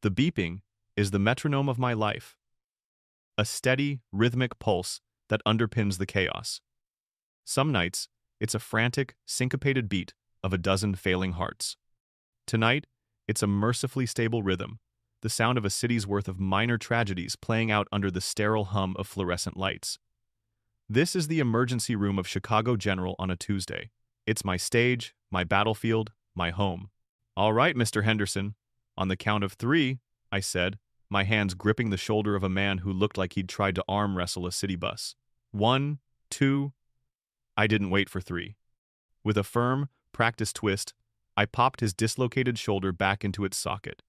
The beeping is the metronome of my life, a steady, rhythmic pulse that underpins the chaos. Some nights, it's a frantic, syncopated beat of a dozen failing hearts. Tonight, it's a mercifully stable rhythm, the sound of a city's worth of minor tragedies playing out under the sterile hum of fluorescent lights. This is the emergency room of Chicago General on a Tuesday. It's my stage, my battlefield, my home. All right, Mr. Henderson. On the count of 3, I said, my hands gripping the shoulder of a man who looked like he'd tried to arm wrestle a city bus. 1, 2. I didn't wait for 3. With a firm, practiced twist, I popped his dislocated shoulder back into its socket.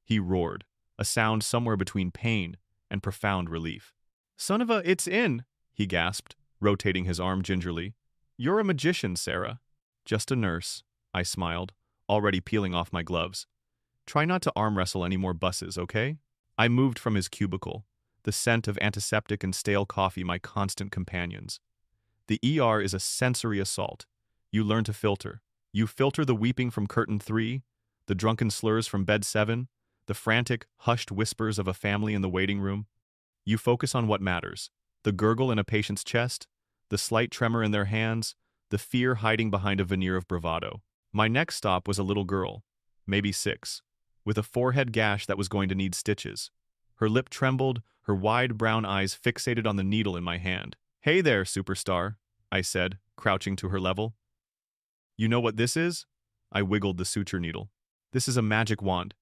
He roared, a sound somewhere between pain and profound relief. Son of a, it's in, he gasped, rotating his arm gingerly. You're a magician, Sarah. Just a nurse, I smiled, already peeling off my gloves. Try not to arm wrestle any more buses, okay? I moved from his cubicle, the scent of antiseptic and stale coffee my constant companions. The ER is a sensory assault. You learn to filter. You filter the weeping from curtain 3, the drunken slurs from bed 7, the frantic, hushed whispers of a family in the waiting room. You focus on what matters, the gurgle in a patient's chest, the slight tremor in their hands, the fear hiding behind a veneer of bravado. My next stop was a little girl, maybe 6, with a forehead gash that was going to need stitches. Her lip trembled, her wide brown eyes fixated on the needle in my hand. Hey there, superstar, I said, crouching to her level. You know what this is? I wiggled the suture needle. This is a magic wand.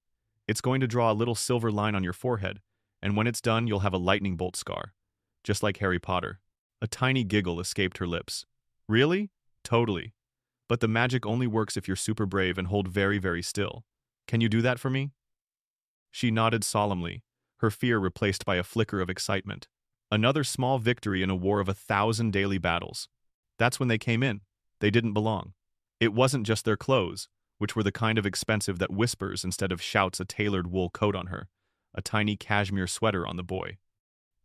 It's going to draw a little silver line on your forehead, and when it's done, you'll have a lightning bolt scar. Just like Harry Potter. A tiny giggle escaped her lips. Really? Totally. But the magic only works if you're super brave and hold very, very still. Can you do that for me? She nodded solemnly, her fear replaced by a flicker of excitement. Another small victory in a war of 1,000 daily battles. That's when they came in. They didn't belong. It wasn't just their clothes, which were the kind of expensive that whispers instead of shouts a tailored wool coat on her, a tiny cashmere sweater on the boy.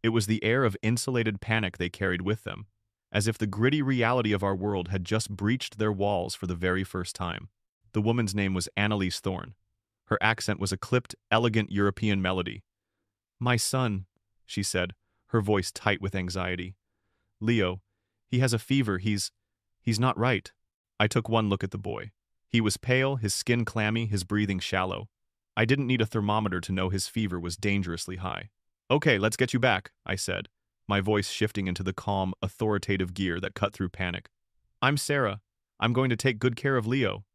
It was the air of insulated panic they carried with them, as if the gritty reality of our world had just breached their walls for the very first time. The woman's name was Annalise Thorne. Her accent was a clipped, elegant European melody. My son, she said, her voice tight with anxiety. Leo, he has a fever, he's not right. I took one look at the boy. He was pale, his skin clammy, his breathing shallow. I didn't need a thermometer to know his fever was dangerously high. Okay, let's get you back, I said, my voice shifting into the calm, authoritative gear that cut through panic. I'm Sarah. I'm going to take good care of Leo.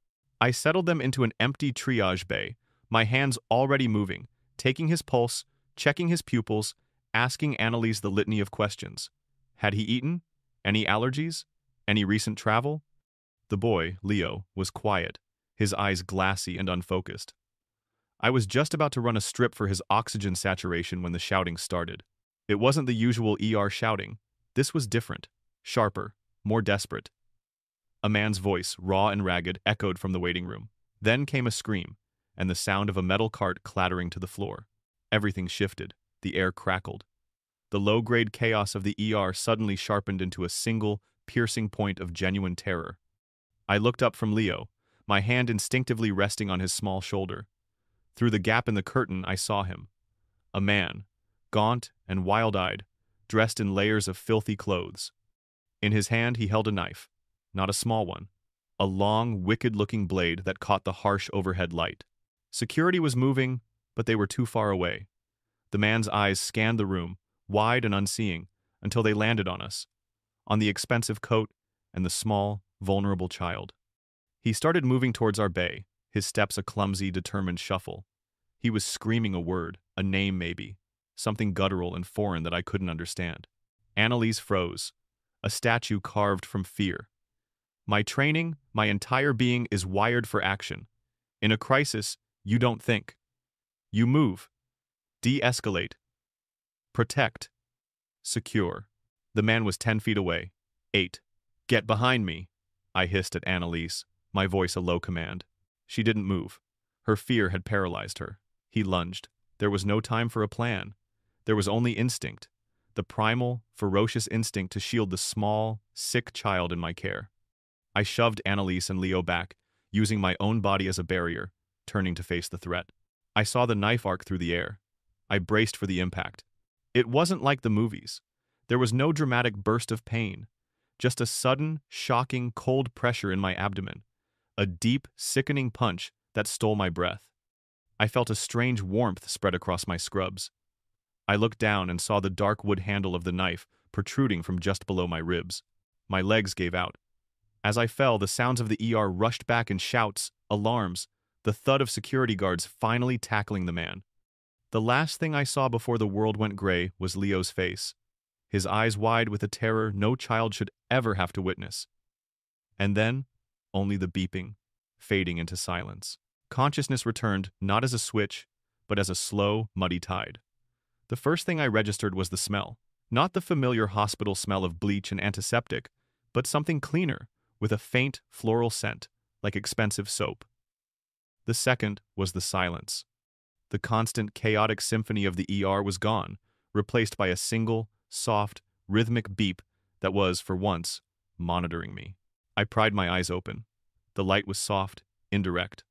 I settled them into an empty triage bay, my hands already moving, taking his pulse, checking his pupils, asking Annalise the litany of questions. Had he eaten? Any allergies? Any recent travel? The boy, Leo, was quiet, his eyes glassy and unfocused. I was just about to run a strip for his oxygen saturation when the shouting started. It wasn't the usual ER shouting. This was different, sharper, more desperate. A man's voice, raw and ragged, echoed from the waiting room. Then came a scream, and the sound of a metal cart clattering to the floor. Everything shifted. The air crackled. The low-grade chaos of the ER suddenly sharpened into a single, piercing point of genuine terror. I looked up from Leo, my hand instinctively resting on his small shoulder. Through the gap in the curtain, I saw him. A man, gaunt and wild-eyed, dressed in layers of filthy clothes. In his hand, he held a knife, not a small one, a long, wicked-looking blade that caught the harsh overhead light. Security was moving, but they were too far away. The man's eyes scanned the room, wide and unseeing, until they landed on us, on the expensive coat and the small, vulnerable child. He started moving towards our bay, his steps a clumsy, determined shuffle. He was screaming a word, a name maybe, something guttural and foreign that I couldn't understand. Annalise froze, a statue carved from fear. My training, my entire being is wired for action. In a crisis, you don't think. You move. De-escalate. Protect. Secure. The man was 10 feet away. 8. Get behind me, I hissed at Annalise, my voice a low command. She didn't move. Her fear had paralyzed her. He lunged. There was no time for a plan. There was only instinct, the primal, ferocious instinct to shield the small, sick child in my care. I shoved Annalise and Leo back, using my own body as a barrier, turning to face the threat. I saw the knife arc through the air. I braced for the impact. It wasn't like the movies. There was no dramatic burst of pain, just a sudden, shocking, cold pressure in my abdomen, a deep, sickening punch that stole my breath. I felt a strange warmth spread across my scrubs. I looked down and saw the dark wood handle of the knife protruding from just below my ribs. My legs gave out. As I fell, the sounds of the ER rushed back in shouts, alarms, the thud of security guards finally tackling the man. The last thing I saw before the world went gray was Leo's face, his eyes wide with a terror no child should ever have to witness. And then, only the beeping, fading into silence. Consciousness returned not as a switch, but as a slow, muddy tide. The first thing I registered was the smell. Not the familiar hospital smell of bleach and antiseptic, but something cleaner, with a faint, floral scent, like expensive soap. The second was the silence. The constant, chaotic symphony of the ER was gone, replaced by a single, soft, rhythmic beep that was, for once, monitoring me. I pried my eyes open. The light was soft, indirect.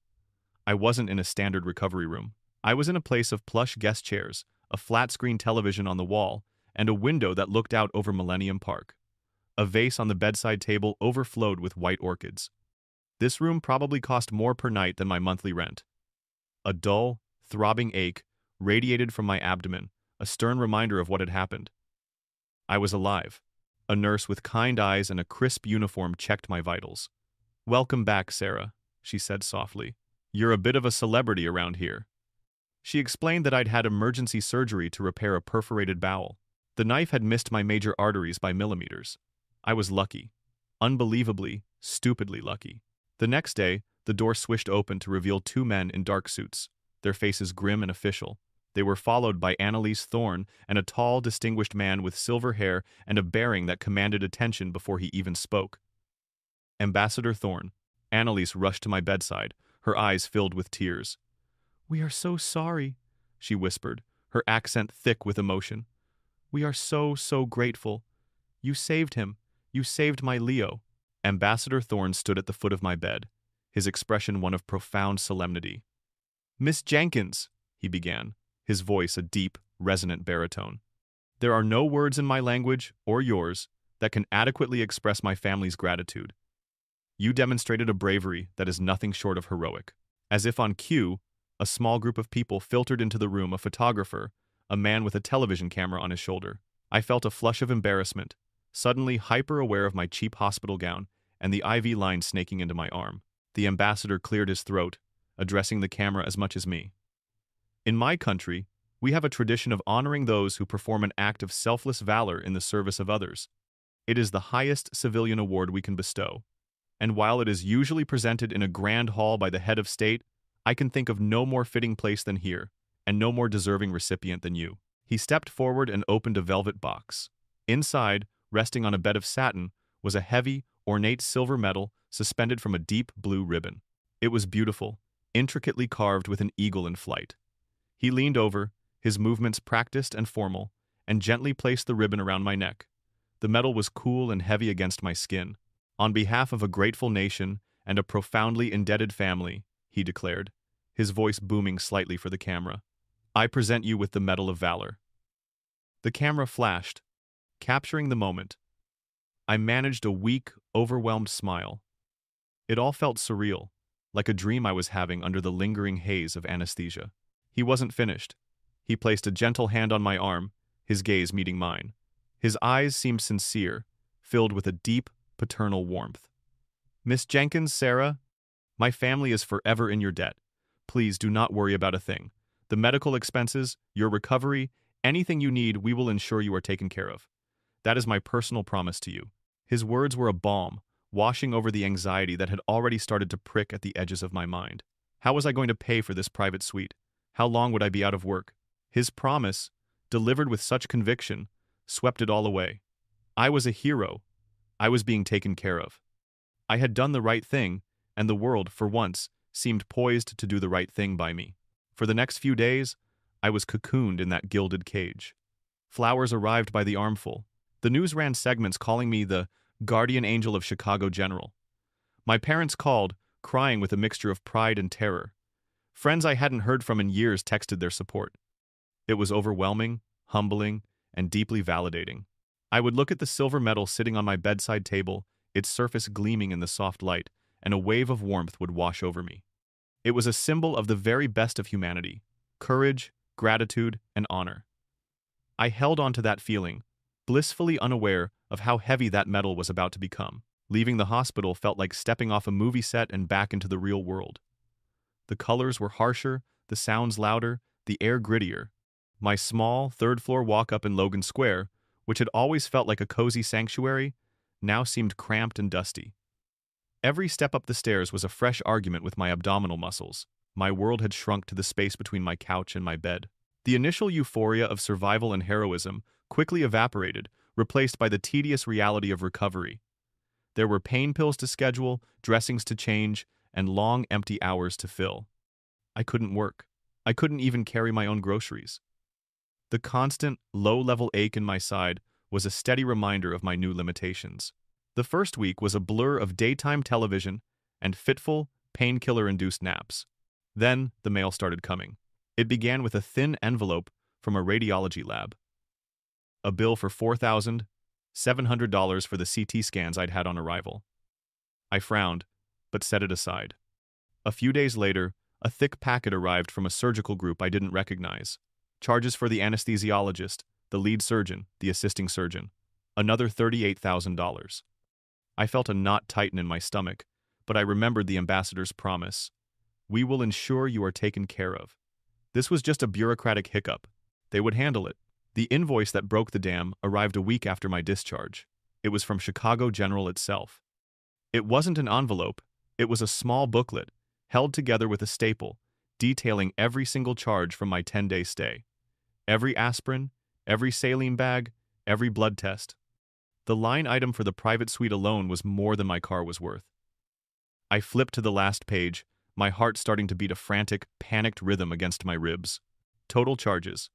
I wasn't in a standard recovery room. I was in a place of plush guest chairs, a flat-screen television on the wall, and a window that looked out over Millennium Park. A vase on the bedside table overflowed with white orchids. This room probably cost more per night than my monthly rent. A dull, throbbing ache radiated from my abdomen, a stern reminder of what had happened. I was alive. A nurse with kind eyes and a crisp uniform checked my vitals. "Welcome back, Sarah," she said softly. "You're a bit of a celebrity around here." She explained that I'd had emergency surgery to repair a perforated bowel. The knife had missed my major arteries by millimeters. I was lucky. Unbelievably, stupidly lucky. The next day, the door swished open to reveal two men in dark suits, their faces grim and official. They were followed by Annalise Thorne and a tall, distinguished man with silver hair and a bearing that commanded attention before he even spoke. Ambassador Thorne. Annalise rushed to my bedside, her eyes filled with tears. "We are so sorry," she whispered, her accent thick with emotion. "We are so, so grateful. You saved him. You saved my Leo." Ambassador Thorne stood at the foot of my bed, his expression one of profound solemnity. "Miss Jenkins," he began, his voice a deep, resonant baritone. "There are no words in my language, or yours, that can adequately express my family's gratitude. You demonstrated a bravery that is nothing short of heroic." As if on cue, a small group of people filtered into the room, a photographer, a man with a television camera on his shoulder. I felt a flush of embarrassment, suddenly hyper-aware of my cheap hospital gown and the IV line snaking into my arm. The ambassador cleared his throat, addressing the camera as much as me. "In my country, we have a tradition of honoring those who perform an act of selfless valor in the service of others. It is the highest civilian award we can bestow. And while it is usually presented in a grand hall by the head of state, I can think of no more fitting place than here, and no more deserving recipient than you." He stepped forward and opened a velvet box. Inside, resting on a bed of satin, was a heavy, ornate silver medal suspended from a deep blue ribbon. It was beautiful, intricately carved with an eagle in flight. He leaned over, his movements practiced and formal, and gently placed the ribbon around my neck. The medal was cool and heavy against my skin. "On behalf of a grateful nation and a profoundly indebted family," he declared, his voice booming slightly for the camera, "I present you with the Medal of Valor." The camera flashed, capturing the moment. I managed a weak, overwhelmed smile. It all felt surreal, like a dream I was having under the lingering haze of anesthesia. He wasn't finished. He placed a gentle hand on my arm, his gaze meeting mine. His eyes seemed sincere, filled with a deep, paternal warmth. "Miss Jenkins, Sarah, my family is forever in your debt. Please do not worry about a thing. The medical expenses, your recovery, anything you need, we will ensure you are taken care of. That is my personal promise to you." His words were a balm, washing over the anxiety that had already started to prick at the edges of my mind. How was I going to pay for this private suite? How long would I be out of work? His promise, delivered with such conviction, swept it all away. I was a hero. I was being taken care of. I had done the right thing, and the world, for once, seemed poised to do the right thing by me. For the next few days, I was cocooned in that gilded cage. Flowers arrived by the armful. The news ran segments calling me the guardian angel of Chicago General. My parents called, crying with a mixture of pride and terror. Friends I hadn't heard from in years texted their support. It was overwhelming, humbling, and deeply validating. I would look at the silver medal sitting on my bedside table, its surface gleaming in the soft light, and a wave of warmth would wash over me. It was a symbol of the very best of humanity: courage, gratitude, and honor. I held on to that feeling, blissfully unaware of how heavy that medal was about to become. Leaving the hospital felt like stepping off a movie set and back into the real world. The colors were harsher, the sounds louder, the air grittier. My small, third-floor walk-up in Logan Square, which had always felt like a cozy sanctuary, now seemed cramped and dusty. Every step up the stairs was a fresh argument with my abdominal muscles. My world had shrunk to the space between my couch and my bed. The initial euphoria of survival and heroism quickly evaporated, replaced by the tedious reality of recovery. There were pain pills to schedule, dressings to change, and long, empty hours to fill. I couldn't work. I couldn't even carry my own groceries. The constant, low-level ache in my side was a steady reminder of my new limitations. The first week was a blur of daytime television and fitful, painkiller-induced naps. Then, the mail started coming. It began with a thin envelope from a radiology lab. A bill for $4,700 for the CT scans I'd had on arrival. I frowned, but set it aside. A few days later, a thick packet arrived from a surgical group I didn't recognize. Charges for the anesthesiologist, the lead surgeon, the assisting surgeon. Another $38,000. I felt a knot tighten in my stomach, but I remembered the ambassador's promise. We will ensure you are taken care of. This was just a bureaucratic hiccup. They would handle it. The invoice that broke the dam arrived a week after my discharge. It was from Chicago General itself. It wasn't an envelope. It was a small booklet, held together with a staple, detailing every single charge from my 10-day stay. Every aspirin, every saline bag, every blood test. The line item for the private suite alone was more than my car was worth. I flipped to the last page, my heart starting to beat a frantic, panicked rhythm against my ribs. Total charges: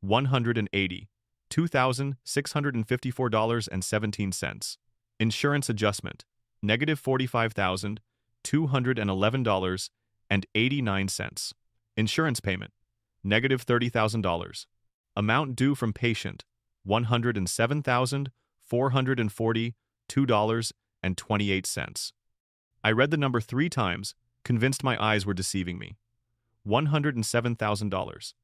$180, $2,654.17. Insurance adjustment: -$45,211.89. Insurance payment: -$30,000. Amount due from patient: $107,442.28. I read the number 3 times, convinced my eyes were deceiving me. $107,000.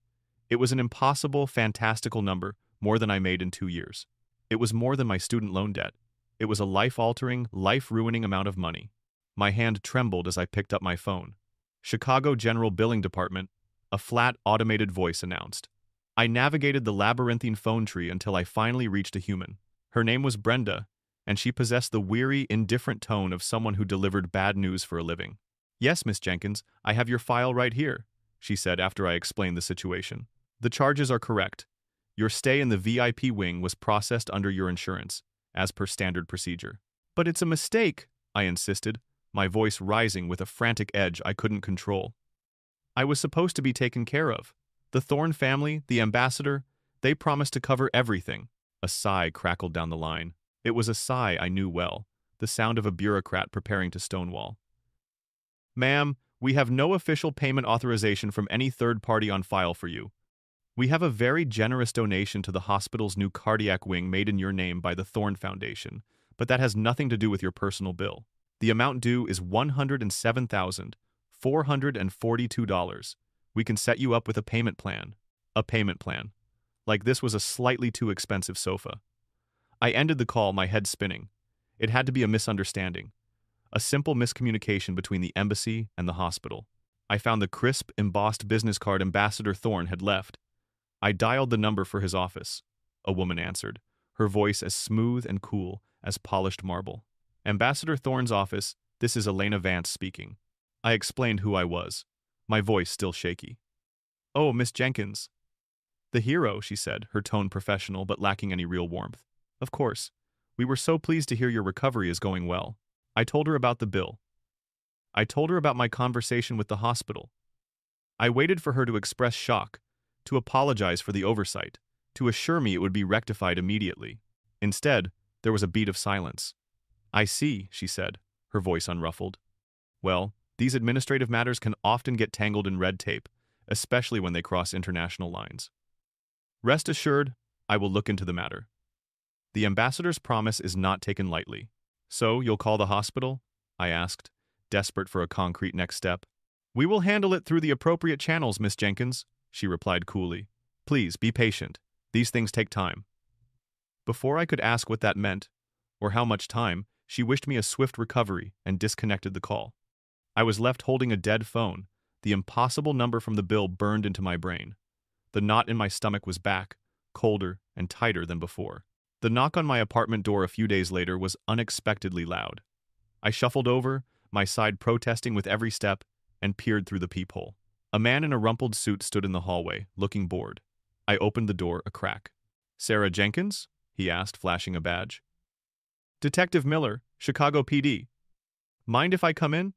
It was an impossible, fantastical number, more than I made in 2 years. It was more than my student loan debt. It was a life-altering, life-ruining amount of money. My hand trembled as I picked up my phone. Chicago General Billing Department, a flat, automated voice announced. I navigated the labyrinthine phone tree until I finally reached a human. Her name was Brenda, and she possessed the weary, indifferent tone of someone who delivered bad news for a living. "Yes, Miss Jenkins, I have your file right here," she said after I explained the situation. "The charges are correct. Your stay in the VIP wing was processed under your insurance, as per standard procedure." "But it's a mistake," I insisted, my voice rising with a frantic edge I couldn't control. "I was supposed to be taken care of. The Thorne family, the ambassador, they promised to cover everything." A sigh crackled down the line. It was a sigh I knew well, the sound of a bureaucrat preparing to stonewall. "Ma'am, we have no official payment authorization from any third party on file for you. We have a very generous donation to the hospital's new cardiac wing made in your name by the Thorne Foundation, but that has nothing to do with your personal bill. The amount due is $107,442. We can set you up with a payment plan." A payment plan. Like this was a slightly too expensive sofa. I ended the call, my head spinning. It had to be a misunderstanding. A simple miscommunication between the embassy and the hospital. I found the crisp, embossed business card Ambassador Thorne had left. I dialed the number for his office. A woman answered, her voice as smooth and cool as polished marble. "Ambassador Thorne's office, this is Elena Vance speaking." I explained who I was, my voice still shaky. "Oh, Miss Jenkins." "The hero," she said, her tone professional but lacking any real warmth. "Of course. We were so pleased to hear your recovery is going well." I told her about the bill. I told her about my conversation with the hospital. I waited for her to express shock, to apologize for the oversight, to assure me it would be rectified immediately. Instead, there was a beat of silence. "I see," she said, her voice unruffled. "Well, These administrative matters can often get tangled in red tape, especially when they cross international lines. Rest assured, I will look into the matter. The ambassador's promise is not taken lightly. So, you'll call the hospital? I asked, desperate for a concrete next step. We will handle it through the appropriate channels, Miss Jenkins, she replied coolly. Please, be patient. These things take time. Before I could ask what that meant, or how much time, she wished me a swift recovery and disconnected the call. I was left holding a dead phone. The impossible number from the bill burned into my brain. The knot in my stomach was back, colder and tighter than before. The knock on my apartment door a few days later was unexpectedly loud. I shuffled over, my side protesting with every step, and peered through the peephole. A man in a rumpled suit stood in the hallway, looking bored. I opened the door a crack. Sarah Jenkins? He asked, flashing a badge. Detective Miller, Chicago PD. Mind if I come in?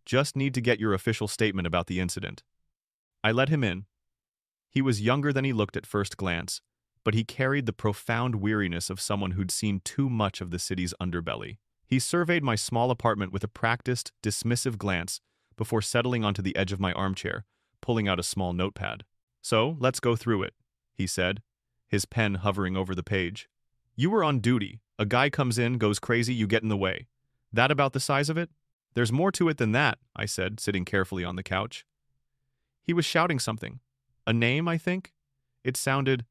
Just need to get your official statement about the incident. I let him in. He was younger than he looked at first glance, but he carried the profound weariness of someone who'd seen too much of the city's underbelly. He surveyed my small apartment with a practiced, dismissive glance before settling onto the edge of my armchair, pulling out a small notepad. So, let's go through it, he said, his pen hovering over the page. You were on duty. A guy comes in, goes crazy, you get in the way. That about the size of it? There's more to it than that, I said, sitting carefully on the couch. He was shouting something. A name, I think? It sounded,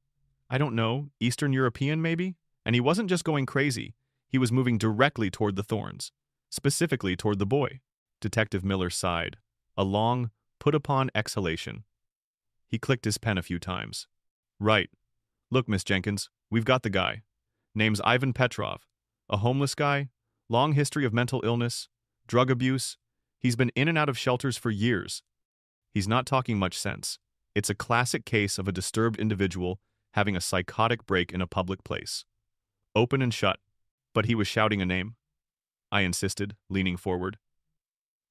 I don't know, Eastern European maybe? And he wasn't just going crazy. He was moving directly toward the thorns, specifically toward the boy. Detective Miller sighed, a long, put-upon exhalation. He clicked his pen a few times. Right. Look, Miss Jenkins, we've got the guy. Name's Ivan Petrov. A homeless guy, long history of mental illness, drug abuse. He's been in and out of shelters for years. He's not talking much sense. It's a classic case of a disturbed individual having a psychotic break in a public place. Open and shut. But he was shouting a name. I insisted, leaning forward.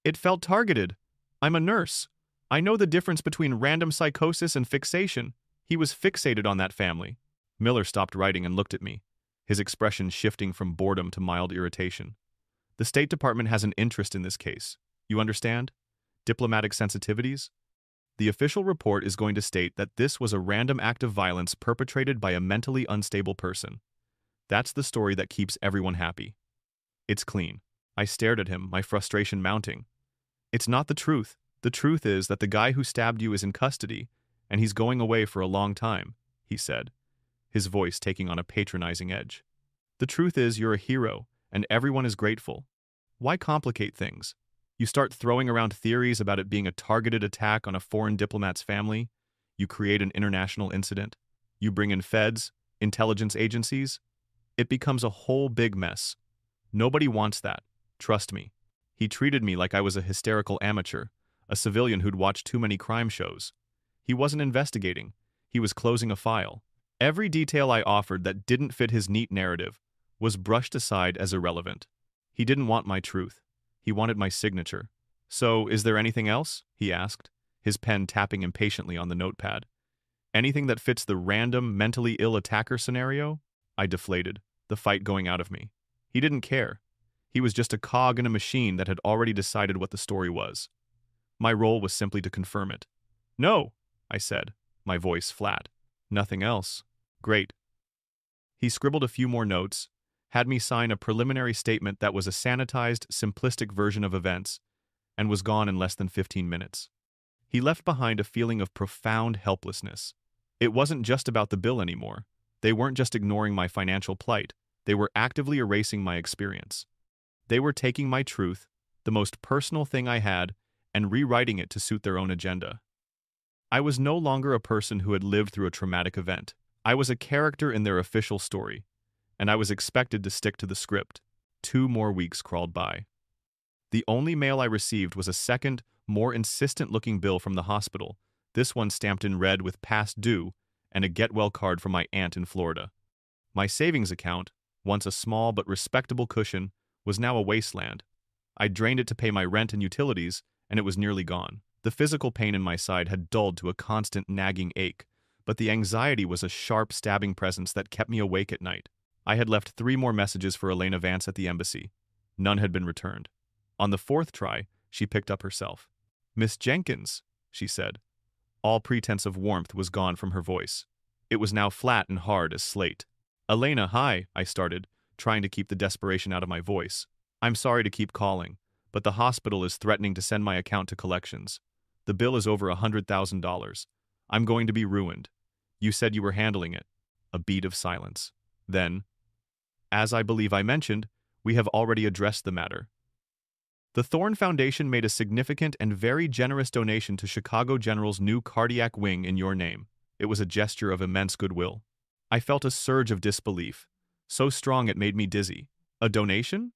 It felt targeted. I'm a nurse. I know the difference between random psychosis and fixation. He was fixated on that family. Miller stopped writing and looked at me, his expression shifting from boredom to mild irritation. The State Department has an interest in this case. You understand? Diplomatic sensitivities? The official report is going to state that this was a random act of violence perpetrated by a mentally unstable person. That's the story that keeps everyone happy. It's clean. I stared at him, my frustration mounting. It's not the truth. The truth is that the guy who stabbed you is in custody, and he's going away for a long time, he said, his voice taking on a patronizing edge. The truth is you're a hero, and everyone is grateful. Why complicate things? You start throwing around theories about it being a targeted attack on a foreign diplomat's family. You create an international incident. You bring in feds, intelligence agencies. It becomes a whole big mess. Nobody wants that. Trust me. He treated me like I was a hysterical amateur, a civilian who'd watched too many crime shows. He wasn't investigating. He was closing a file. Every detail I offered that didn't fit his neat narrative was brushed aside as irrelevant. He didn't want my truth. He wanted my signature. So, is there anything else? He asked, his pen tapping impatiently on the notepad. Anything that fits the random, mentally ill attacker scenario? I deflated, the fight going out of me. He didn't care. He was just a cog in a machine that had already decided what the story was. My role was simply to confirm it. No, I said, my voice flat. Nothing else. Great. He scribbled a few more notes, had me sign a preliminary statement that was a sanitized, simplistic version of events, and was gone in less than 15 minutes. He left behind a feeling of profound helplessness. It wasn't just about the bill anymore. They weren't just ignoring my financial plight. They were actively erasing my experience. They were taking my truth, the most personal thing I had, and rewriting it to suit their own agenda. I was no longer a person who had lived through a traumatic event. I was a character in their official story, and I was expected to stick to the script. 2 more weeks crawled by. The only mail I received was a second, more insistent-looking bill from the hospital, this one stamped in red with past due, and a get-well card from my aunt in Florida. My savings account, once a small but respectable cushion, was now a wasteland. I drained it to pay my rent and utilities, and it was nearly gone. The physical pain in my side had dulled to a constant nagging ache, but the anxiety was a sharp, stabbing presence that kept me awake at night. I had left 3 more messages for Elena Vance at the embassy. None had been returned. On the 4th try, She picked up herself. "Miss Jenkins," she said. All pretense of warmth was gone from her voice. It was now flat and hard as slate. "Elena, hi," I started, trying to keep the desperation out of my voice. "I'm sorry to keep calling, but the hospital is threatening to send my account to collections. The bill is over $100,000. I'm going to be ruined. You said you were handling it." A beat of silence. Then, "As I believe I mentioned, we have already addressed the matter. The Thorne Foundation made a significant and very generous donation to Chicago General's new cardiac wing in your name. It was a gesture of immense goodwill." I felt a surge of disbelief, so strong it made me dizzy. "A donation?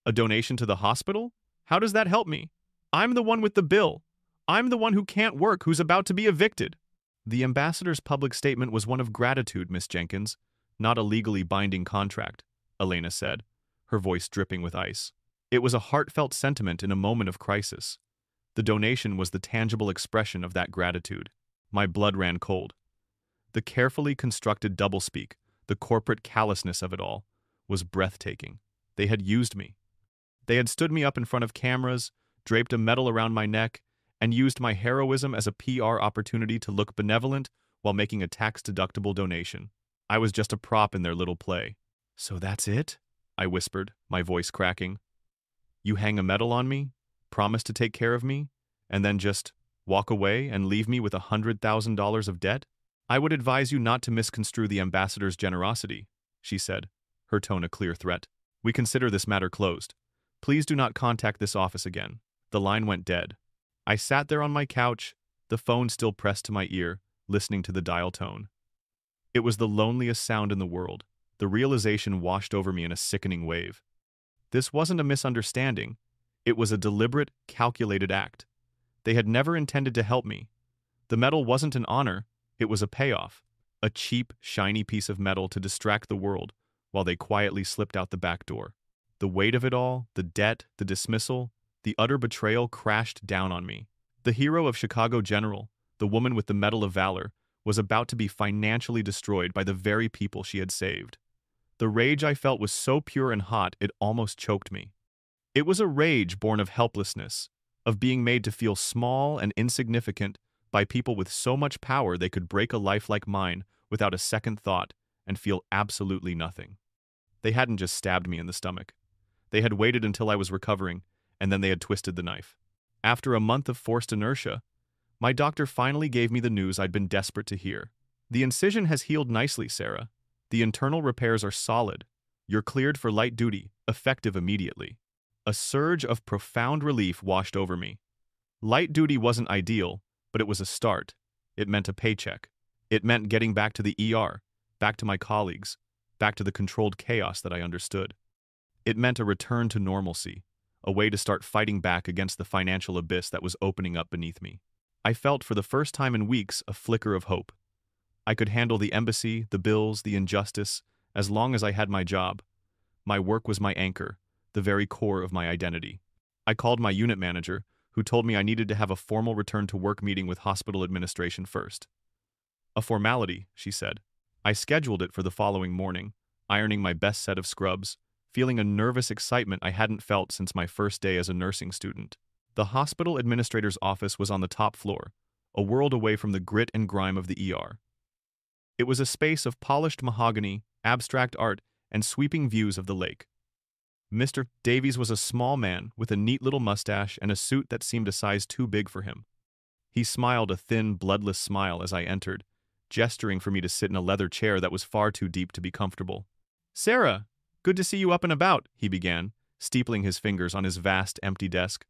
A donation to the hospital? How does that help me? I'm the one with the bill. I'm the one who can't work, who's about to be evicted." "The ambassador's public statement was one of gratitude, Miss Jenkins, not a legally binding contract," Elena said, her voice dripping with ice. "It was a heartfelt sentiment in a moment of crisis. The donation was the tangible expression of that gratitude." My blood ran cold. The carefully constructed doublespeak, the corporate callousness of it all, was breathtaking. They had used me. They had stood me up in front of cameras, draped a medal around my neck, and used my heroism as a PR opportunity to look benevolent while making a tax-deductible donation. I was just a prop in their little play. "So that's it?" I whispered, my voice cracking. "You hang a medal on me, promise to take care of me, and then just walk away and leave me with $100,000 of debt?" "I would advise you not to misconstrue the ambassador's generosity," she said, her tone a clear threat. "We consider this matter closed. Please do not contact this office again." The line went dead. I sat there on my couch, the phone still pressed to my ear, listening to the dial tone. It was the loneliest sound in the world. The realization washed over me in a sickening wave. This wasn't a misunderstanding. It was a deliberate, calculated act. They had never intended to help me. The medal wasn't an honor, it was a payoff. A cheap, shiny piece of metal to distract the world, while they quietly slipped out the back door. The weight of it all, the debt, the dismissal, the utter betrayal crashed down on me. The hero of Chicago General, the woman with the Medal of Valor, was about to be financially destroyed by the very people she had saved. The rage I felt was so pure and hot it almost choked me. It was a rage born of helplessness, of being made to feel small and insignificant by people with so much power they could break a life like mine without a second thought and feel absolutely nothing. They hadn't just stabbed me in the stomach. They had waited until I was recovering, and then they had twisted the knife. After a month of forced inertia, my doctor finally gave me the news I'd been desperate to hear. "The incision has healed nicely, Sarah. The internal repairs are solid. You're cleared for light duty, effective immediately." A surge of profound relief washed over me. Light duty wasn't ideal, but it was a start. It meant a paycheck. It meant getting back to the ER, back to my colleagues, back to the controlled chaos that I understood. It meant a return to normalcy, a way to start fighting back against the financial abyss that was opening up beneath me. I felt for the first time in weeks a flicker of hope. I could handle the embassy, the bills, the injustice, as long as I had my job. My work was my anchor, the very core of my identity. I called my unit manager, who told me I needed to have a formal return-to-work meeting with hospital administration first. "A formality," she said. I scheduled it for the following morning, ironing my best set of scrubs, feeling a nervous excitement I hadn't felt since my first day as a nursing student. The hospital administrator's office was on the top floor, a world away from the grit and grime of the ER. It was a space of polished mahogany, abstract art, and sweeping views of the lake. Mr. Davies was a small man with a neat little mustache and a suit that seemed a size too big for him. He smiled a thin, bloodless smile as I entered, gesturing for me to sit in a leather chair that was far too deep to be comfortable. "Sarah, good to see you up and about," he began, steepling his fingers on his vast, empty desk.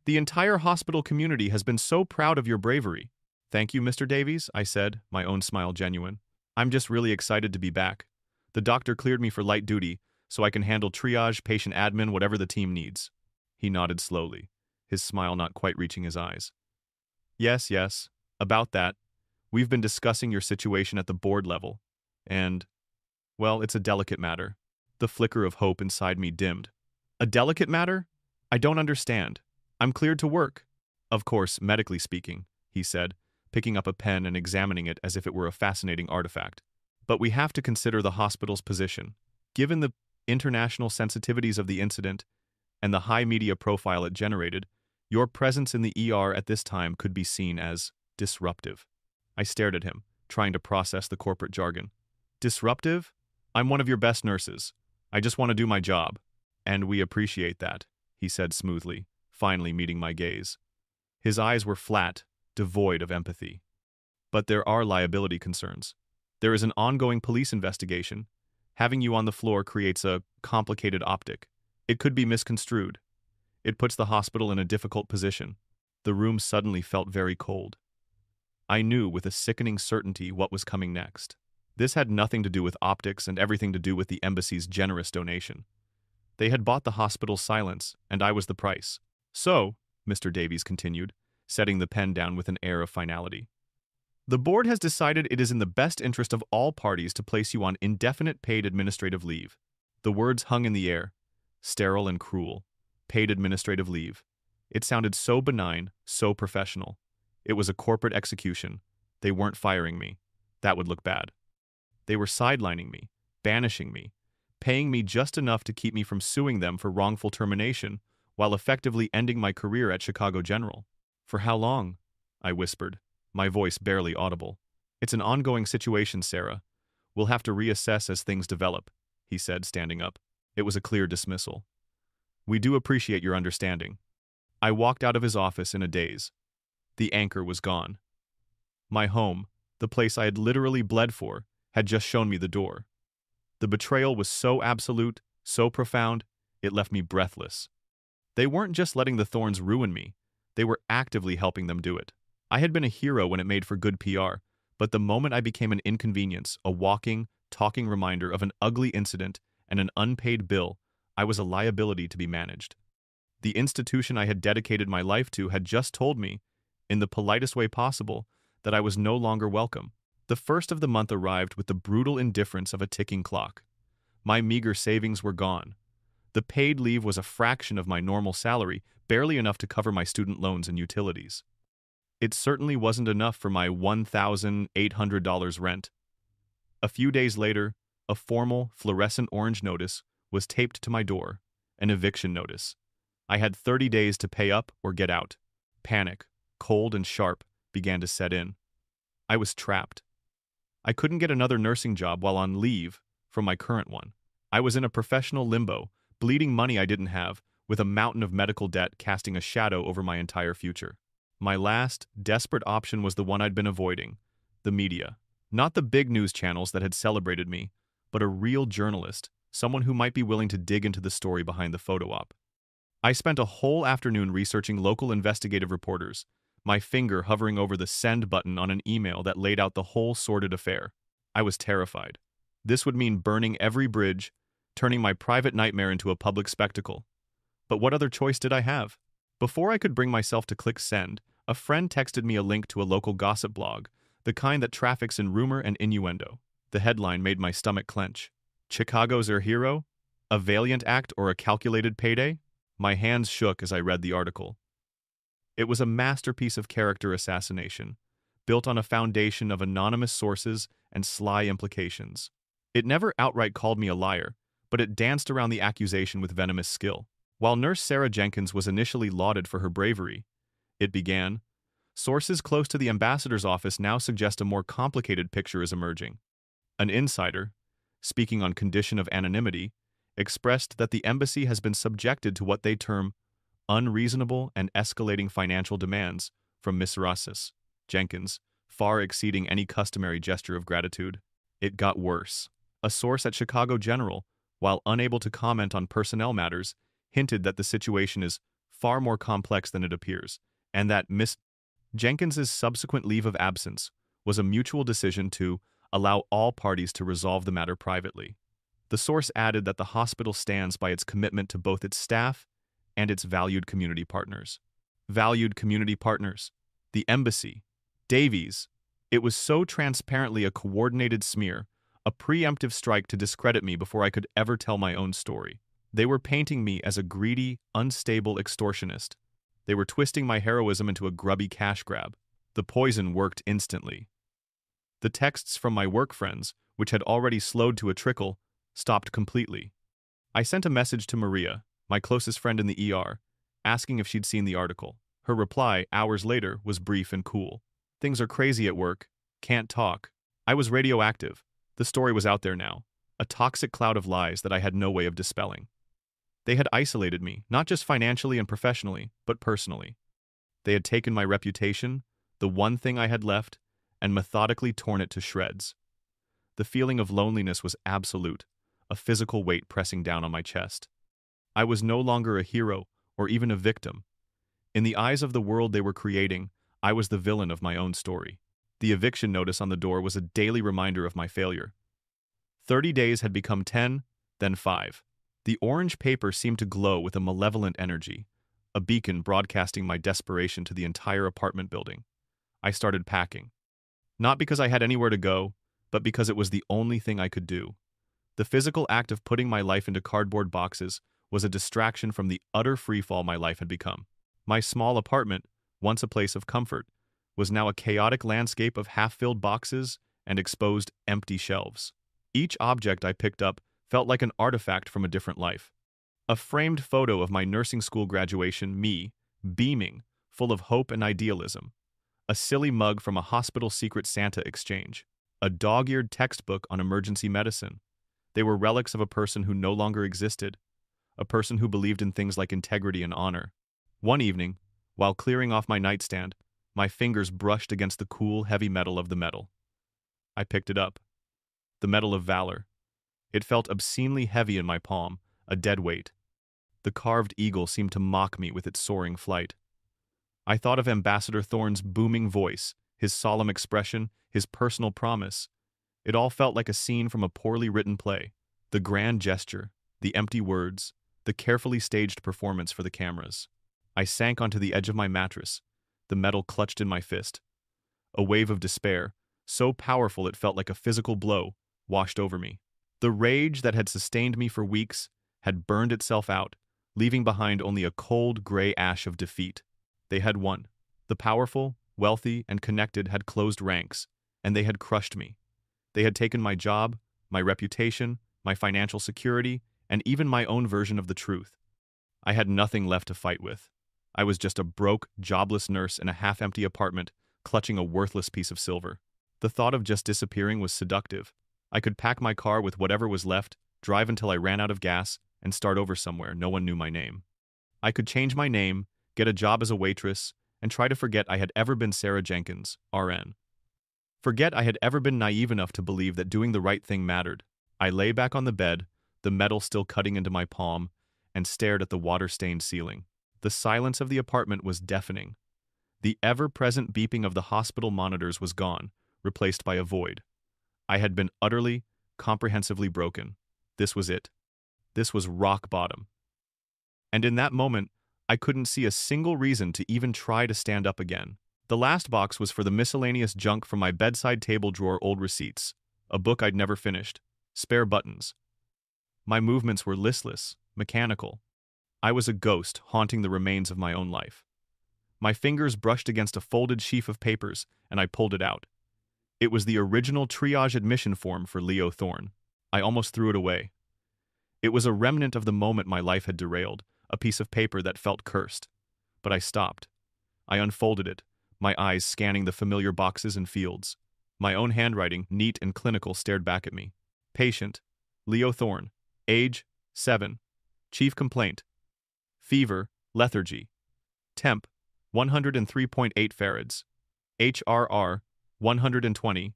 "The entire hospital community has been so proud of your bravery." "Thank you, Mr. Davies," I said, my own smile genuine. "I'm just really excited to be back. The doctor cleared me for light duty, so I can handle triage, patient admin, whatever the team needs." He nodded slowly, his smile not quite reaching his eyes. Yes, about that. We've been discussing your situation at the board level, and, well, it's a delicate matter." The flicker of hope inside me dimmed. "A delicate matter? I don't understand. I'm cleared to work." "Of course, medically speaking," he said, picking up a pen and examining it as if it were a fascinating artifact. "But we have to consider the hospital's position. Given the international sensitivities of the incident and the high media profile it generated, Your presence in the ER at this time could be seen as disruptive. I stared at him, trying to process the corporate jargon. Disruptive? I'm one of your best nurses. I just want to do my job. And we appreciate that, he said smoothly, finally meeting my gaze. His eyes were flat, devoid of empathy. But there are liability concerns. There is an ongoing police investigation. Having you on the floor creates a complicated optic. It could be misconstrued. It puts the hospital in a difficult position. The room suddenly felt very cold. I knew with a sickening certainty what was coming next. This had nothing to do with optics and everything to do with the embassy's generous donation. They had bought the hospital's silence, and I was the price. So, Mr. Davies continued, setting the pen down with an air of finality, the board has decided it is in the best interest of all parties to place you on indefinite paid administrative leave. The words hung in the air, sterile and cruel. Paid administrative leave. It sounded so benign, so professional. It was a corporate execution. They weren't firing me. That would look bad. They were sidelining me, banishing me, paying me just enough to keep me from suing them for wrongful termination, while effectively ending my career at Chicago General. For how long? I whispered, my voice barely audible. It's an ongoing situation, Sarah. We'll have to reassess as things develop, he said, standing up. It was a clear dismissal. We do appreciate your understanding. I walked out of his office in a daze. The anchor was gone. My home, the place I had literally bled for, had just shown me the door. The betrayal was so absolute, so profound, it left me breathless. They weren't just letting the thorns ruin me, they were actively helping them do it. I had been a hero when it made for good PR, but the moment I became an inconvenience, a walking, talking reminder of an ugly incident and an unpaid bill, I was a liability to be managed. The institution I had dedicated my life to had just told me, in the politest way possible, that I was no longer welcome. The first of the month arrived with the brutal indifference of a ticking clock. My meager savings were gone. The paid leave was a fraction of my normal salary, barely enough to cover my student loans and utilities. It certainly wasn't enough for my $1,800 rent. A few days later, a formal, fluorescent orange notice was taped to my door, an eviction notice. I had 30 days to pay up or get out. Panic, cold and sharp, began to set in. I was trapped. I couldn't get another nursing job while on leave from my current one. I was in a professional limbo, bleeding money I didn't have, with a mountain of medical debt casting a shadow over my entire future. My last, desperate option was the one I'd been avoiding, the media. Not the big news channels that had celebrated me, but a real journalist, someone who might be willing to dig into the story behind the photo op. I spent a whole afternoon researching local investigative reporters, my finger hovering over the send button on an email that laid out the whole sordid affair. I was terrified. This would mean burning every bridge, turning my private nightmare into a public spectacle. But what other choice did I have? Before I could bring myself to click send, a friend texted me a link to a local gossip blog, the kind that traffics in rumor and innuendo. The headline made my stomach clench. Chicago's her hero? A valiant act or a calculated payday? My hands shook as I read the article. It was a masterpiece of character assassination, built on a foundation of anonymous sources and sly implications. It never outright called me a liar, but it danced around the accusation with venomous skill. While Nurse Sarah Jenkins was initially lauded for her bravery, it began, sources close to the ambassador's office now suggest a more complicated picture is emerging. An insider, speaking on condition of anonymity, expressed that the embassy has been subjected to what they term unreasonable and escalating financial demands from Miss Rosses Jenkins, far exceeding any customary gesture of gratitude. It got worse. A source at Chicago General, while unable to comment on personnel matters, hinted that the situation is far more complex than it appears, and that Miss Jenkins's subsequent leave of absence was a mutual decision to allow all parties to resolve the matter privately. The source added that the hospital stands by its commitment to both its staff and its valued community partners. Valued community partners. The embassy. Davies. It was so transparently a coordinated smear, a preemptive strike to discredit me before I could ever tell my own story. They were painting me as a greedy, unstable extortionist. They were twisting my heroism into a grubby cash grab. The poison worked instantly. The texts from my work friends, which had already slowed to a trickle, stopped completely. I sent a message to Maria, my closest friend in the ER, asking if she'd seen the article. Her reply, hours later, was brief and cool. Things are crazy at work. Can't talk. I was radioactive. The story was out there now. A toxic cloud of lies that I had no way of dispelling. They had isolated me, not just financially and professionally, but personally. They had taken my reputation, the one thing I had left, and methodically torn it to shreds. The feeling of loneliness was absolute, a physical weight pressing down on my chest. I was no longer a hero or even a victim. In the eyes of the world they were creating, I was the villain of my own story. The eviction notice on the door was a daily reminder of my failure. 30 days had become 10, then 5. The orange paper seemed to glow with a malevolent energy, a beacon broadcasting my desperation to the entire apartment building. I started packing. Not because I had anywhere to go, but because it was the only thing I could do. The physical act of putting my life into cardboard boxes was a distraction from the utter freefall my life had become. My small apartment, once a place of comfort, was now a chaotic landscape of half-filled boxes and exposed empty shelves. Each object I picked up felt like an artifact from a different life. A framed photo of my nursing school graduation, me, beaming, full of hope and idealism. A silly mug from a hospital Secret Santa exchange. A dog-eared textbook on emergency medicine. They were relics of a person who no longer existed, a person who believed in things like integrity and honor. One evening, while clearing off my nightstand, my fingers brushed against the cool, heavy metal of the medal. I picked it up. The Medal of Valor. It felt obscenely heavy in my palm, a dead weight. The carved eagle seemed to mock me with its soaring flight. I thought of Ambassador Thorne's booming voice, his solemn expression, his personal promise. It all felt like a scene from a poorly written play. The grand gesture, the empty words, the carefully staged performance for the cameras. I sank onto the edge of my mattress, the medal clutched in my fist. A wave of despair, so powerful it felt like a physical blow, washed over me. The rage that had sustained me for weeks had burned itself out, leaving behind only a cold, gray ash of defeat. They had won. The powerful, wealthy, and connected had closed ranks, and they had crushed me. They had taken my job, my reputation, my financial security, and even my own version of the truth. I had nothing left to fight with. I was just a broke, jobless nurse in a half-empty apartment, clutching a worthless piece of silver. The thought of just disappearing was seductive. I could pack my car with whatever was left, drive until I ran out of gas, and start over somewhere no one knew my name. I could change my name, get a job as a waitress, and try to forget I had ever been Sarah Jenkins, RN. Forget I had ever been naive enough to believe that doing the right thing mattered. I lay back on the bed, the metal still cutting into my palm, and stared at the water-stained ceiling. The silence of the apartment was deafening. The ever-present beeping of the hospital monitors was gone, replaced by a void. I had been utterly, comprehensively broken. This was it. This was rock bottom. And in that moment, I couldn't see a single reason to even try to stand up again. The last box was for the miscellaneous junk from my bedside table drawer, old receipts, a book I'd never finished, spare buttons. My movements were listless, mechanical. I was a ghost haunting the remains of my own life. My fingers brushed against a folded sheaf of papers, and I pulled it out. It was the original triage admission form for Leo Thorne. I almost threw it away. It was a remnant of the moment my life had derailed, a piece of paper that felt cursed. But I stopped. I unfolded it, my eyes scanning the familiar boxes and fields. My own handwriting, neat and clinical, stared back at me. Patient, Leo Thorne. Age, 7. Chief complaint, fever, lethargy. Temp, 103.8 farads. HRR, 120.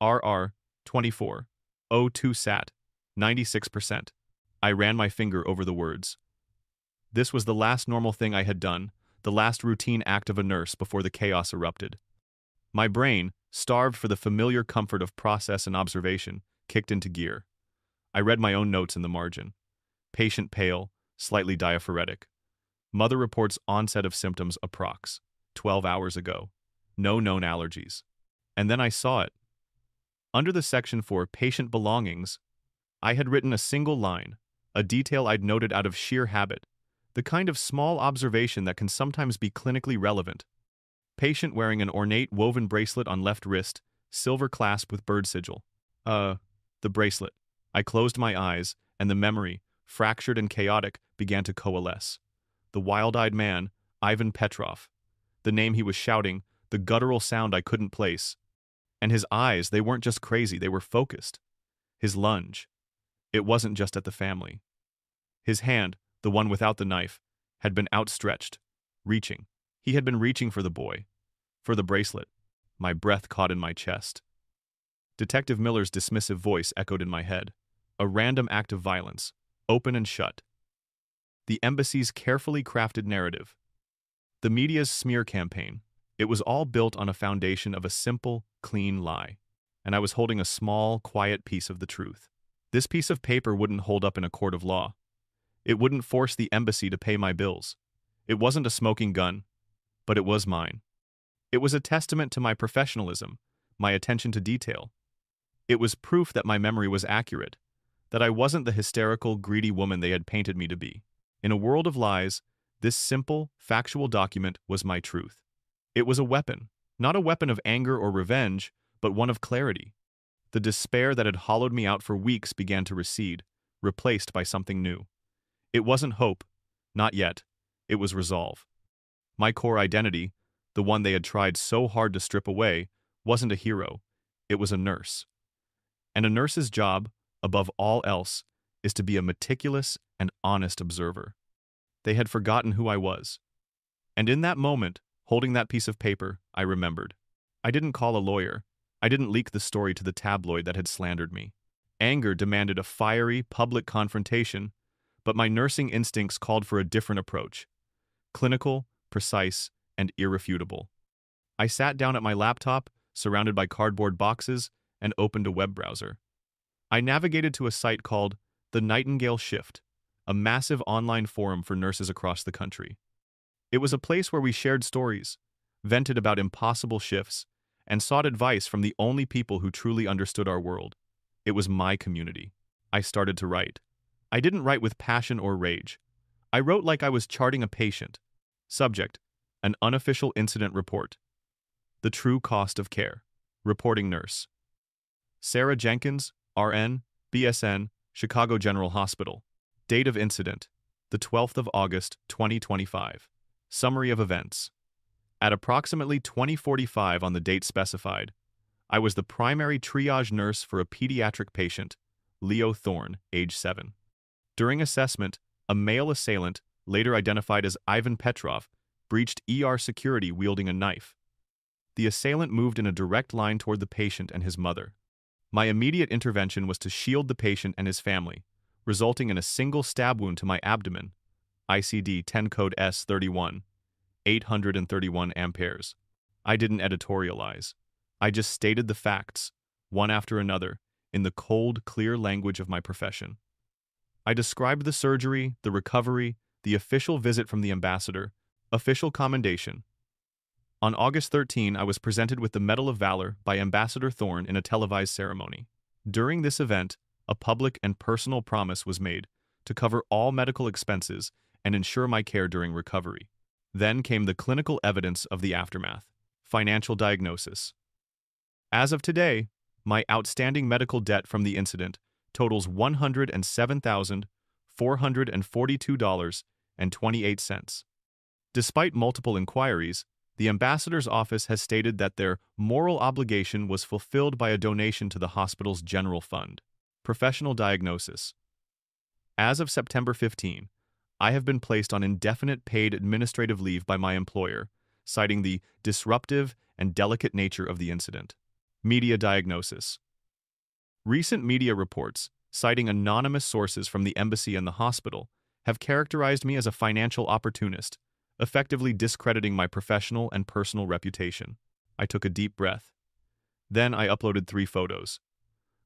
RR, 24. O2 sat, 96%. I ran my finger over the words. This was the last normal thing I had done, the last routine act of a nurse before the chaos erupted. My brain, starved for the familiar comfort of process and observation, kicked into gear. I read my own notes in the margin. Patient pale, slightly diaphoretic. Mother reports onset of symptoms approx. 12 hours ago. No known allergies. And then I saw it. Under the section for patient belongings, I had written a single line, a detail I'd noted out of sheer habit, the kind of small observation that can sometimes be clinically relevant. Patient wearing an ornate woven bracelet on left wrist, silver clasp with bird sigil. The bracelet. I closed my eyes, and the memory, fractured and chaotic, began to coalesce. The wild-eyed man, Ivan Petrov. the name he was shouting, the guttural sound I couldn't place. And his eyes, they weren't just crazy, they were focused. His lunge. It wasn't just at the family. His hand, the one without the knife, had been outstretched, reaching. He had been reaching for the boy, for the bracelet. My breath caught in my chest. Detective Miller's dismissive voice echoed in my head. A random act of violence, open and shut. The embassy's carefully crafted narrative. The media's smear campaign. It was all built on a foundation of a simple, clean lie. And I was holding a small, quiet piece of the truth. This piece of paper wouldn't hold up in a court of law. It wouldn't force the embassy to pay my bills. It wasn't a smoking gun, but it was mine. It was a testament to my professionalism, my attention to detail. It was proof that my memory was accurate, that I wasn't the hysterical, greedy woman they had painted me to be. In a world of lies, this simple, factual document was my truth. It was a weapon, not a weapon of anger or revenge, but one of clarity. The despair that had hollowed me out for weeks began to recede, replaced by something new. It wasn't hope, not yet. It was resolve. My core identity, the one they had tried so hard to strip away, wasn't a hero. It was a nurse. And a nurse's job, above all else, is to be a meticulous and honest observer. They had forgotten who I was. And in that moment, holding that piece of paper, I remembered. I didn't call a lawyer. I didn't leak the story to the tabloid that had slandered me. Anger demanded a fiery, public confrontation, but my nursing instincts called for a different approach. Clinical, precise, and irrefutable. I sat down at my laptop, surrounded by cardboard boxes, and opened a web browser. I navigated to a site called The Nightingale Shift, a massive online forum for nurses across the country. It was a place where we shared stories, vented about impossible shifts, and sought advice from the only people who truly understood our world. It was my community. I started to write. I didn't write with passion or rage. I wrote like I was charting a patient. Subject: an unofficial incident report. The true cost of care. Reporting nurse: Sarah Jenkins, RN, BSN, Chicago General Hospital. Date of incident: the 12th of August, 2025. Summary of events. At approximately 20:45 on the date specified, I was the primary triage nurse for a pediatric patient, Leo Thorne, age 7. During assessment, a male assailant, later identified as Ivan Petrov, breached ER security wielding a knife. The assailant moved in a direct line toward the patient and his mother. My immediate intervention was to shield the patient and his family, resulting in a single stab wound to my abdomen, ICD-10 code S31, 831 amperes. I didn't editorialize. I just stated the facts, one after another, in the cold, clear language of my profession. I described the surgery, the recovery, the official visit from the ambassador, official commendation. On August 13, I was presented with the Medal of Valor by Ambassador Thorne in a televised ceremony. During this event, a public and personal promise was made to cover all medical expenses and ensure my care during recovery. Then came the clinical evidence of the aftermath. Financial diagnosis. As of today, my outstanding medical debt from the incident totals $107,442.28. Despite multiple inquiries, the ambassador's office has stated that their moral obligation was fulfilled by a donation to the hospital's general fund. Professional diagnosis. As of September 15, I have been placed on indefinite paid administrative leave by my employer, citing the disruptive and delicate nature of the incident. Media diagnosis. Recent media reports, citing anonymous sources from the embassy and the hospital, have characterized me as a financial opportunist, effectively discrediting my professional and personal reputation. I took a deep breath. Then I uploaded 3 photos.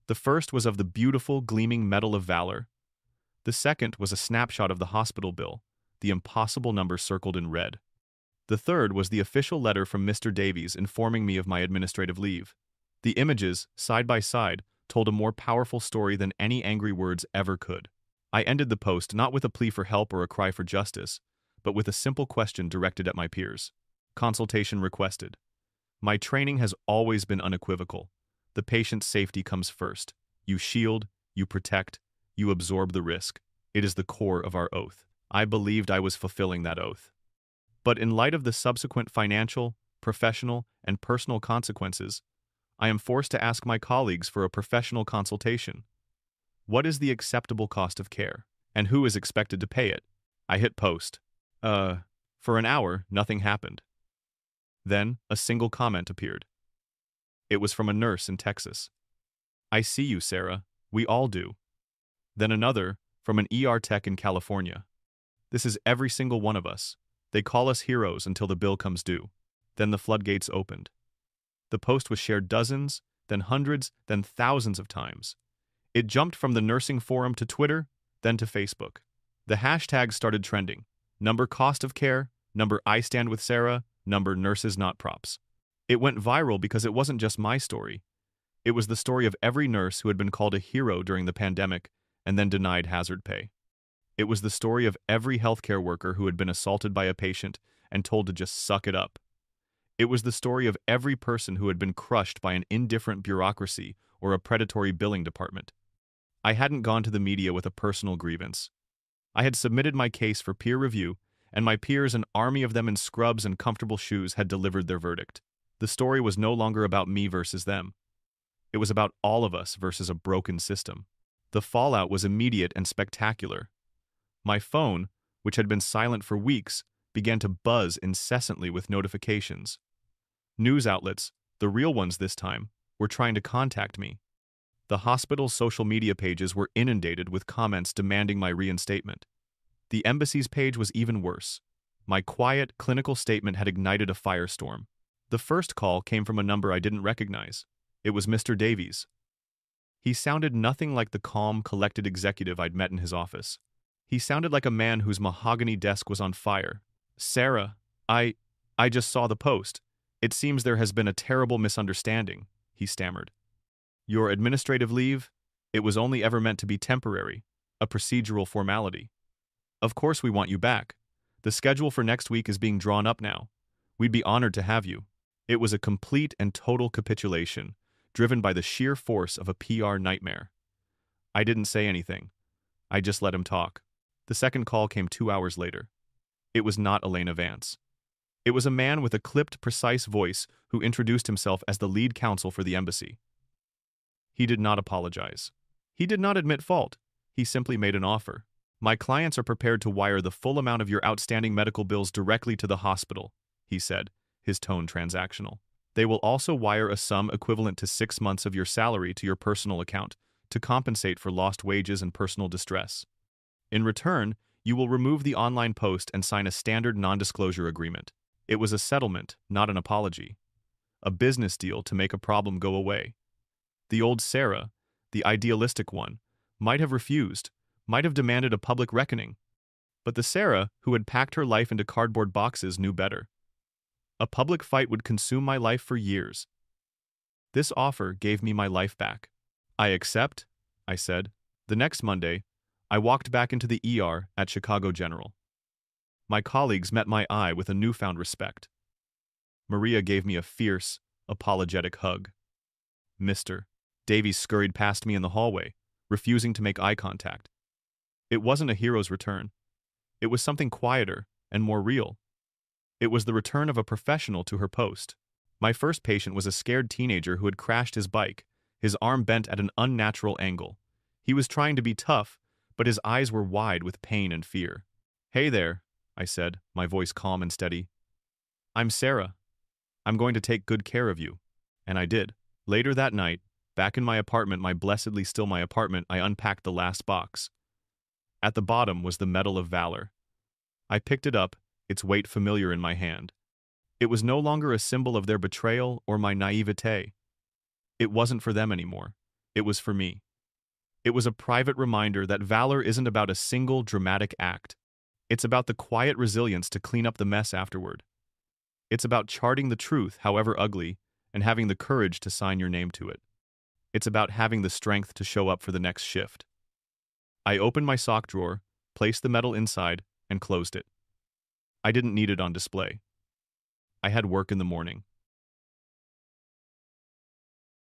The first was of the beautiful, gleaming Medal of Valor. The second was a snapshot of the hospital bill, the impossible number circled in red. The third was the official letter from Mr. Davies informing me of my administrative leave. The images, side by side, told a more powerful story than any angry words ever could. I ended the post not with a plea for help or a cry for justice, but with a simple question directed at my peers. Consultation requested. My training has always been unequivocal. The patient's safety comes first. You shield, you protect, you absorb the risk. It is the core of our oath. I believed I was fulfilling that oath. But in light of the subsequent financial, professional, and personal consequences, I am forced to ask my colleagues for a professional consultation. What is the acceptable cost of care? And who is expected to pay it? I hit post. For an hour, nothing happened. Then, a single comment appeared. It was from a nurse in Texas. I see you, Sarah. We all do. Then another, from an ER tech in California. This is every single one of us. They call us heroes until the bill comes due. Then the floodgates opened. The post was shared dozens, then hundreds, then thousands of times. It jumped from the nursing forum to Twitter, then to Facebook. The hashtags started trending. Number cost of care, number I stand with Sarah, number nurses not props. It went viral because it wasn't just my story. It was the story of every nurse who had been called a hero during the pandemic and then denied hazard pay. It was the story of every healthcare worker who had been assaulted by a patient and told to just suck it up. It was the story of every person who had been crushed by an indifferent bureaucracy or a predatory billing department. I hadn't gone to the media with a personal grievance. I had submitted my case for peer review, and my peers, an army of them in scrubs and comfortable shoes, had delivered their verdict. The story was no longer about me versus them. It was about all of us versus a broken system. The fallout was immediate and spectacular. My phone, which had been silent for weeks, began to buzz incessantly with notifications. News outlets, the real ones this time, were trying to contact me. The hospital's social media pages were inundated with comments demanding my reinstatement. The embassy's page was even worse. My quiet, clinical statement had ignited a firestorm. The first call came from a number I didn't recognize. It was Mr. Davies. He sounded nothing like the calm, collected executive I'd met in his office. He sounded like a man whose mahogany desk was on fire. Sarah, I just saw the post. It seems there has been a terrible misunderstanding, he stammered. Your administrative leave? It was only ever meant to be temporary, a procedural formality. Of course we want you back. The schedule for next week is being drawn up now. We'd be honored to have you. It was a complete and total capitulation, driven by the sheer force of a PR nightmare. I didn't say anything. I just let him talk. The second call came 2 hours later. It was not Elena Vance. It was a man with a clipped, precise voice who introduced himself as the lead counsel for the embassy. He did not apologize. He did not admit fault. He simply made an offer. My clients are prepared to wire the full amount of your outstanding medical bills directly to the hospital, he said, his tone transactional. They will also wire a sum equivalent to 6 months of your salary to your personal account to compensate for lost wages and personal distress. In return, you will remove the online post and sign a standard non-disclosure agreement. It was a settlement, not an apology. A business deal to make a problem go away. The old Sarah, the idealistic one, might have refused, might have demanded a public reckoning. But the Sarah, who had packed her life into cardboard boxes, knew better. A public fight would consume my life for years. This offer gave me my life back. I accept, I said. The next Monday, I walked back into the ER at Chicago General. My colleagues met my eye with a newfound respect. Maria gave me a fierce, apologetic hug. Mr. Davies scurried past me in the hallway, refusing to make eye contact. It wasn't a hero's return. It was something quieter and more real. It was the return of a professional to her post. My first patient was a scared teenager who had crashed his bike, his arm bent at an unnatural angle. He was trying to be tough, but his eyes were wide with pain and fear. Hey there, I said, my voice calm and steady. I'm Sarah. I'm going to take good care of you. And I did. Later that night, back in my apartment, my blessedly still my apartment, I unpacked the last box. At the bottom was the Medal of Valor. I picked it up, its weight familiar in my hand. It was no longer a symbol of their betrayal or my naivete. It wasn't for them anymore. It was for me. It was a private reminder that valor isn't about a single dramatic act. It's about the quiet resilience to clean up the mess afterward. It's about charting the truth, however ugly, and having the courage to sign your name to it. It's about having the strength to show up for the next shift. I opened my sock drawer, placed the medal inside, and closed it. I didn't need it on display. I had work in the morning.